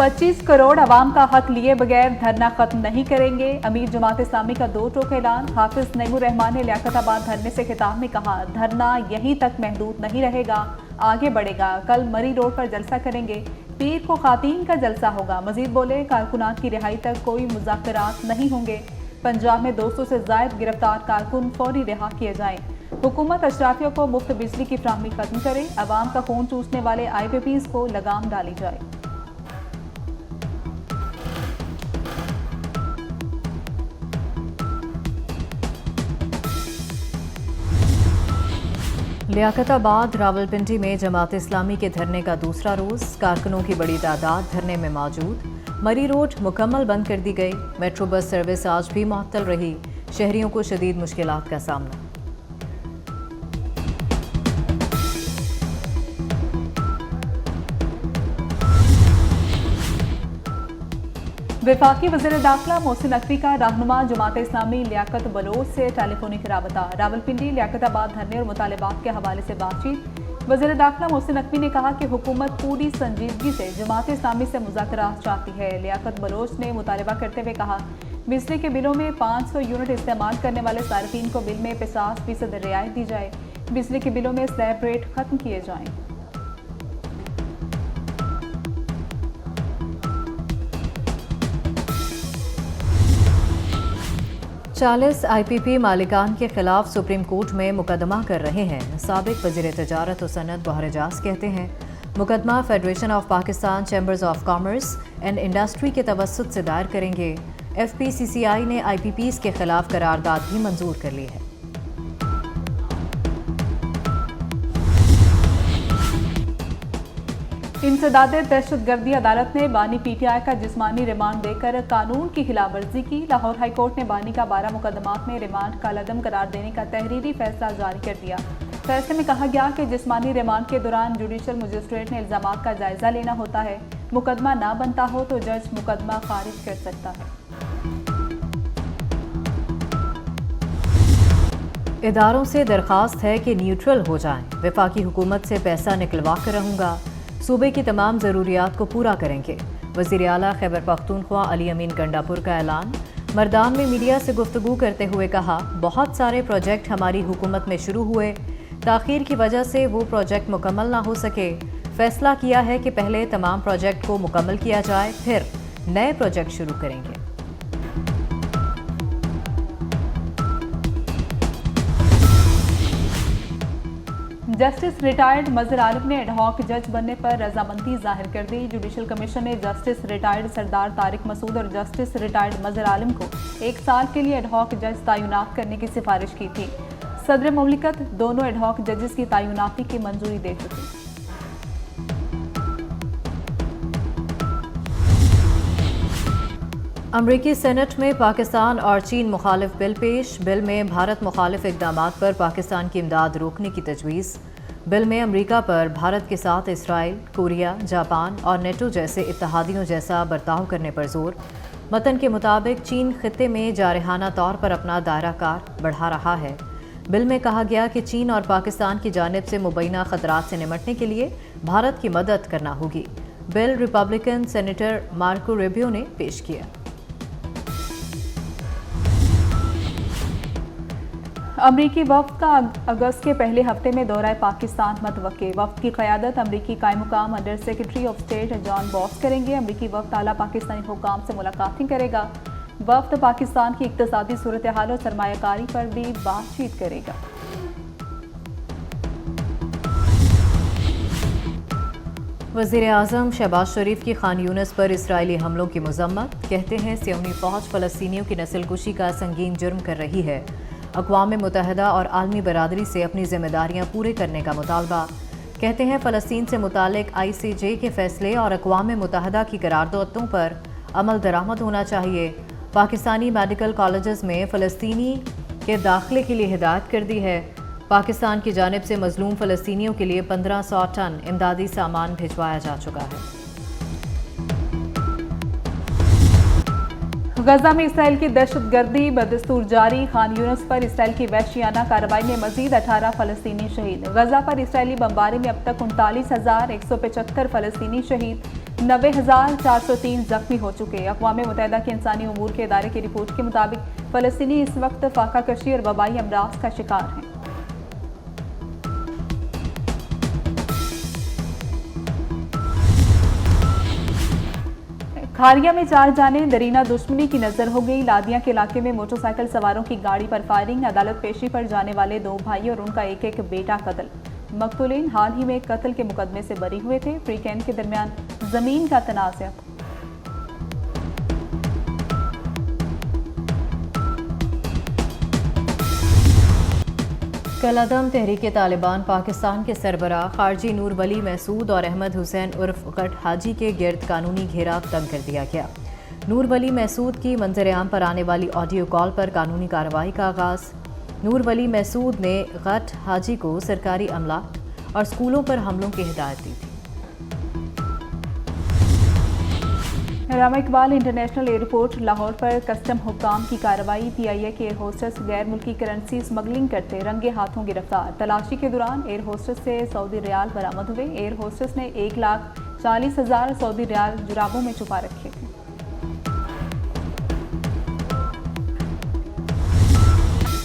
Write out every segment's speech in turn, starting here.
25 करोड़ अवाम का हक लिए बगैर धरना खत्म नहीं करेंगे। अमीर जमात इस्लामी का 2 टोक ऐलान। हाफिज नईमुर रहमान ने लियाकताबाद धरने से खिताब में कहा, धरना यहीं तक महदूद नहीं रहेगा, आगे बढ़ेगा। कल मरी रोड पर जलसा करेंगे, पीर को खातीन का जलसा होगा। मजीद बोले, कारकुनात की रिहाई तक कोई मुज़ाकरात नहीं होंगे। पंजाब में 200 से ज़ायद गिरफ्तार कारकुन फौरी रिहा किए जाएं। हुकूमत अशराफियों को मुफ्त बिजली की फ्राहमी खत्म करे। अवाम का खून चूसने वाले IPPs को लगाम डाली जाए। लियाकताबाद रावलपिंडी में जमात इस्लामी के धरने का दूसरा रोज। कारकुनों की बड़ी तादाद धरने में मौजूद। मरी रोड मुकम्मल बंद कर दी गई। मेट्रो बस सर्विस आज भी मुअत्तल रही। शहरियों को शदीद मुश्किलात का सामना। वफाकी वज़ीर दाखिला मोहसिन नकवी का रहनुमा जमात इस्लामी लियाकत बलोच से टेलीफोनिक राबता। रावलपिंडी लियाकताबाद धरने और मुतालबात के हवाले से बातचीत। वज़ीर दाखिला मोहसिन नकवी ने कहा कि हुकूमत पूरी संजीदगी से जमात इस्लामी से मुज़ाकरात चाहती है। लियाकत बलोच ने मुतालबा करते हुए कहा, बिजली के बिलों में 500 यूनिट इस्तेमाल करने वाले सार्फिन को बिल में 50% रियायत दी जाए। बिजली के बिलों में स्लैब रेट खत्म किए जाएं। 40 IPP मालिकान के खिलाफ सुप्रीम कोर्ट में मुकदमा कर रहे हैं। साबिक वज़ीर तजारत और सनत बहर एजाज कहते हैं, मुकदमा federation of Pakistan chambers of commerce and industry के तवस्सुत से दायर करेंगे। FPCCI ने IPPs के खिलाफ करारदाद भी मंजूर कर ली है। इंसदाद दहशतगर्दी अदालत ने बानी PTI का जिस्मानी रिमांड देकर कानून की खिलाफवर्जी की। लाहौर हाई कोर्ट ने बानी का 12 मुकदमात में रिमांड कालअदम करार देने का तहरीरी फैसला जारी कर दिया। फैसले में कहा गया कि जिस्मानी रिमांड के दौरान जुडिशल मजिस्ट्रेट ने इल्जामात का जायजा लेना होता है। मुकदमा ना बनता हो तो जज मुकदमा खारिज कर सकता है। इदारों से दरख्वास्त है कि न्यूट्रल हो जाएं। वफाकी हुकूमत से पैसा निकलवा कर रहूँगा। सूबे की तमाम ज़रूरियात को पूरा करेंगे। वज़ीर आला खैबर पख्तूनख्वा अली अमीन गंडापुर का ऐलान। मर्दान में मीडिया से गुफ्तगू करते हुए कहा, बहुत सारे प्रोजेक्ट हमारी हुकूमत में शुरू हुए, ताख़ीर की वजह से वो प्रोजेक्ट मुकम्मल ना हो सके। फैसला किया है कि पहले तमाम प्रोजेक्ट को मुकम्मल किया जाए, फिर नए प्रोजेक्ट शुरू करेंगे। जस्टिस रिटायर्ड मजहर आलम ने एडहॉक जज बनने पर रजामंदी जाहिर कर दी। जुडिशल कमीशन ने जस्टिस रिटायर्ड सरदार तारिक मसूद और जस्टिस रिटायर्ड मजहर आलम को 1 साल के लिए एडहॉक जज तैनात करने की सिफारिश की थी। सदर मुमलिकत दोनों एडहॉक जजेस की तैनाती की मंजूरी दे चुकी। अमरीकी सेनेट में पाकिस्तान और चीन मुखालिफ बिल पेश। बिल में भारत मुखालिफ इक़दामात पर पाकिस्तान की इमदाद रोकने की तजवीज़। बिल में अमरीका पर भारत के साथ इसराइल, कोरिया, जापान और नेटो जैसे इत्तहादियों जैसा बर्ताव करने पर जोर। मतन के मुताबिक चीन खित्ते में जारहाना तौर पर अपना दायरा कार बढ़ा रहा है। बिल में कहा गया कि चीन और पाकिस्तान की जानिब से मुबैना ख़तरात से निमटने के लिए भारत की मदद करना होगी। Bill Republican senator Marco Rubio ने पेश किया। अमरीकी वफ़द का अगस्त के पहले हफ्ते में दौरा पाकिस्तान मतवक्के। वफ़द की क़यादत अमरीकी कायम-मुक़ाम under secretary of state John Bass करेंगे। अमरीकी वफ़द आला पाकिस्तानी हुक्काम से मुलाकातें करेगा। वफ़द पाकिस्तान की इक़्तिसादी सूरत हाल और सरमायाकारी पर भी बातचीत करेगा। वज़ीर आज़म शहबाज शरीफ की खान यूनिस पर इसराइली हमलों की मज़म्मत। कहते हैं सियोनी फ़ौज फ़लस्तीनियों की नस्लकुशी का संगीन जुर्म कर रही है। अक़वाम मुत्तहिदा और आलमी बरादरी से अपनी ज़िम्मेदारियाँ पूरे करने का मुतालबा। कहते हैं फ़लस्तीन से मुतालिक ICJ के फ़ैसले और अक़वाम मुत्तहिदा की करारदादों पर अमल दरामद होना चाहिए। पाकिस्तानी मेडिकल कॉलेजेस में फ़लस्तीनी के दाखिले के लिए हिदायत कर दी है। पाकिस्तान की जानिब से मज़लूम फ़लस्तीनियों के लिए 1500 टन इमदादी सामान भिजवाया जा चुका है। गजा में इसराइल की दहशतगर्दी बदस्तूर जारी। खान यूनिस पर इसराइल की वहशियाना कार्रवाई में मजीद 18 फ़लस्तीनी शहीद। गजा पर इसराइली बमबारी में अब तक 39,175 फ़लस्तीनी शहीद। 90,403 जख्मी हो चुके। अक़वाम मुत्तहिदा के इंसानी उमूर के इदारे की रिपोर्ट के मुताबिक फ़लस्तीनी इस वक्त फाका कशी और वबाई अमराज का शिकार हैं। खारिया में 4 जानें दरीना दुश्मनी की नजर हो गई। लादिया के इलाके में मोटरसाइकिल सवारों की गाड़ी पर फायरिंग। अदालत पेशी पर जाने वाले 2 भाई और उनका एक बेटा कत्ल। मकतूलीन हाल ही में कत्ल के मुकदमे से बरी हुए थे। फ्री कैंप के दरमियान जमीन का तनाज़ा। कलअदम तहरीक तालिबान पाकिस्तान के सरबराह खारजी नूर वली महसूद और अहमद हुसैन उर्फ गट हाजी के गिर्द कानूनी घेराव तंग कर दिया गया। नूर वली महसूद की मंजर-ए-आम पर आने वाली ऑडियो कॉल पर कानूनी कार्रवाई का आगाज़। नूर वली महसूद ने गट हाजी को सरकारी अमला और स्कूलों पर हमलों की हिदायत दी थी। रामा इकबाल इंटरनेशनल एयरपोर्ट लाहौर पर कस्टम हुक्काम की कार्रवाई। PIA के एयर होस्टेस गैर मुल्की करेंसी स्मगलिंग करते रंगे हाथों गिरफ्तार। तलाशी के दौरान एयर होस्टेस से सऊदी रियाल बरामद हुए। एयर होस्टेस ने 1,40,000 सऊदी रियाल जुराबों में छुपा रखे थे।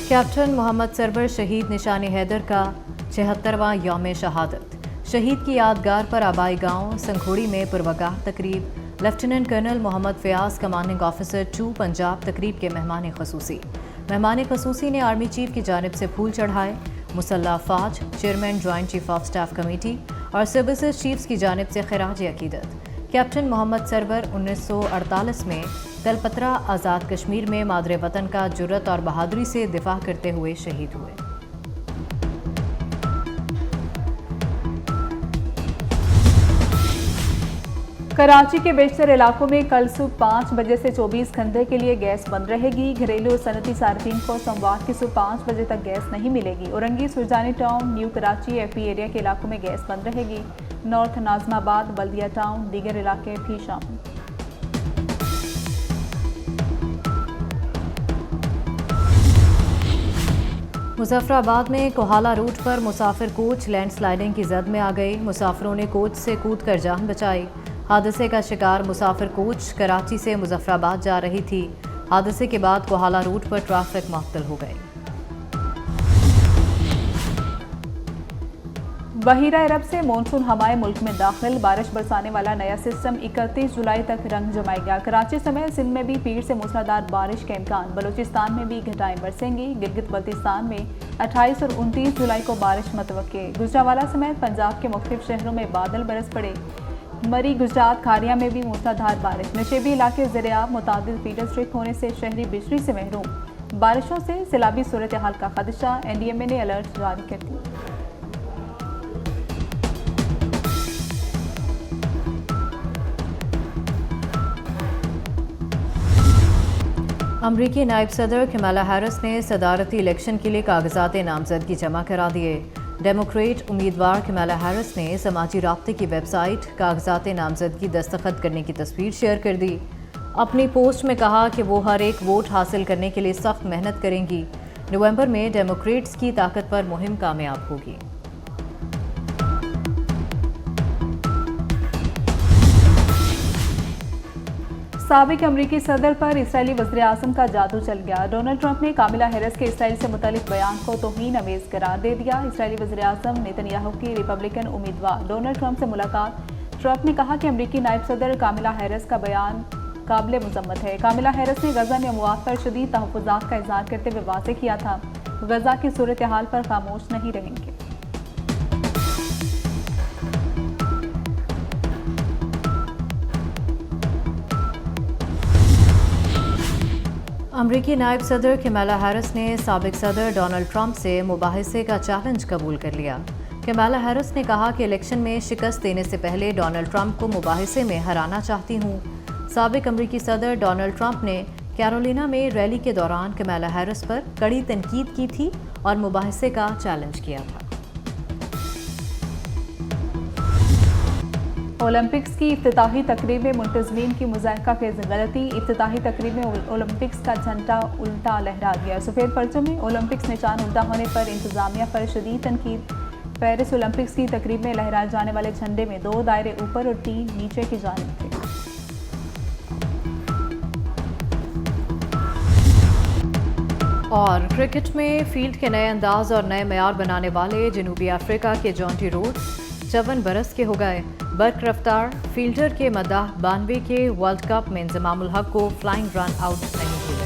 कैप्टन मोहम्मद सरवर शहीद निशान हैदर का 76वां यौम शहादत। शहीद की यादगार पर आबाई गांव संघोड़ी में पुरवगाह तकरीब। Lieutenant colonel Mohammad Fayaz commanding officer 2 Punjab तकरीब के मेहमान खसूसी ने आर्मी चीफ की जानिब से फूल चढ़ाए। मुसल्ला अफवाज, chairman joint chief of staff committee और सर्विसेज चीफ्स की जानिब से खिराज अकीदत। कैप्टन मोहम्मद सरवर 1948 में तलपत्रा आज़ाद कश्मीर में मादरे वतन का जुर्रत और बहादुरी से दिफा करते हुए शहीद हुए। कराची के बेशतर इलाकों में कल सुबह 5 बजे से 24 घंटे के लिए गैस बंद रहेगी। घरेलू और सनती सार्फिन को सोमवार की सुबह 5 बजे तक गैस नहीं मिलेगी। Orangi, Surjani town, new Karachi, FP area के इलाकों में गैस बंद रहेगी। नॉर्थ नाजमाबाद, बल्दिया टाउन, दीगर इलाके भी शामिल। मुजफ्फराबाद में कोहाला रूट पर मुसाफिर कोच लैंडस्लाइडिंग की जद में आ गई। मुसाफिरों ने कोच से कूदकर जान बचाई। हादसे का शिकार मुसाफिर कोच कराची से मुजफ्फराबाद जा रही थी। हादसे के बाद कोहाला रूट पर ट्रैफिक मुअत्तल हो गई। बहीरा अरब से मानसून हवाएं मुल्क में दाखिल। बारिश बरसाने वाला नया सिस्टम 31 जुलाई तक रंग जमाएगा। कराची समेत सिंध में भी पीर से मूसलाधार बारिश का इम्कान। बलूचिस्तान में भी घटाएं बरसेंगी। गिलगित बल्तिस्तान में 28 और 29 जुलाई को बारिश मतवक्के। गुजरावाला समेत पंजाब के मुख्तलिफ शहरों में बादल बरस पड़े। मरी, गुजरात, खारिया में भी मूसलाधार बारिश। नशेबी इलाके ज़ेर-ए-आब, मुतादिद फीडर स्ट्रिप होने से शहरी बिजली से महरूम। बारिशों से सैलाबी सूरत हाल का खदशा। NDMA ने अलर्ट जारी कर दिया। अमरीकी नायब सदर कमाला हैरिस ने सदारती इलेक्शन के लिए कागजात नामजदगी जमा करा दिए। डेमोक्रेट उम्मीदवार कमाला हैरिस ने समाजी राब्ते की वेबसाइट कागजात नामजदगी दस्तखत करने की तस्वीर शेयर कर दी। अपनी पोस्ट में कहा कि वो हर एक वोट हासिल करने के लिए सख्त मेहनत करेंगी। नवंबर में डेमोक्रेट्स की ताकत पर मुहिम कामयाब होगी। साबिक अमरीकी सदर पर इसराइली वज़ीर आज़म का जादू चल गया। डोनाल्ड ट्रंप ने कामिला हैरिस के इसराइल से मुतालिक बयान को तौहीन अमेज़ करार दे दिया। इसराइली वज़ीर आज़म नेतन्याहू की रिपब्लिकन उम्मीदवार डोनाल्ड ट्रंप से मुलाकात। ट्रंप ने कहा कि अमरीकी नायब सदर कामिला हैरिस का बयान काबिल मज़म्मत है। कामिला हैरिस ने गजा में अमवात पर शदीद तहफ़्फ़ुज़ात का इज़हार करते हुए वाज़ेह किया था गजा की सूरत हाल पर खामोश नहीं रहेंगे। अमरीकी नायब सदर कमाला हैरिस ने साबिक सदर डोनाल्ड ट्रंप से मुबाहिसे का चैलेंज कबूल कर लिया। कमाला हैरिस ने कहा कि इलेक्शन में शिकस्त देने से पहले डोनाल्ड ट्रंप को मुबाहिसे में हराना चाहती हूँ। साबिक अमरीकी सदर डोनाल्ड ट्रंप ने कैरोलिना में रैली के दौरान कमाला हैरिस पर कड़ी तनकीद की थी और मुबाहिसे का चैलेंज किया था। ओलंपिक्स की इफ्तिताही तकरीब में मुंतज़मीन की मुज़ाहिका के गलती। इफ्तिताही तकरीब में ओलंपिक्स का झंडा उल्टा लहरा दिया। सफ़ेद परचम में ओलंपिक्स निशान उल्टा होने पर इंतज़ामिया पर शदीद तनकीद। पेरिस ओलंपिक्स की तकरीब में लहराए जाने वाले झंडे में 2 दायरे ऊपर और 3 नीचे की जानिब थे। और क्रिकेट में फील्ड के नए अंदाज और नए मैयार बनाने वाले जनूबी अफ्रीका के जॉन्टी रोड्स 54 बरस के हो गए। बर्क रफ्तार फील्डर के मद्दाह 92 के वर्ल्ड कप में इंजमामुल हक को फ्लाइंग रन आउट नहीं हुए।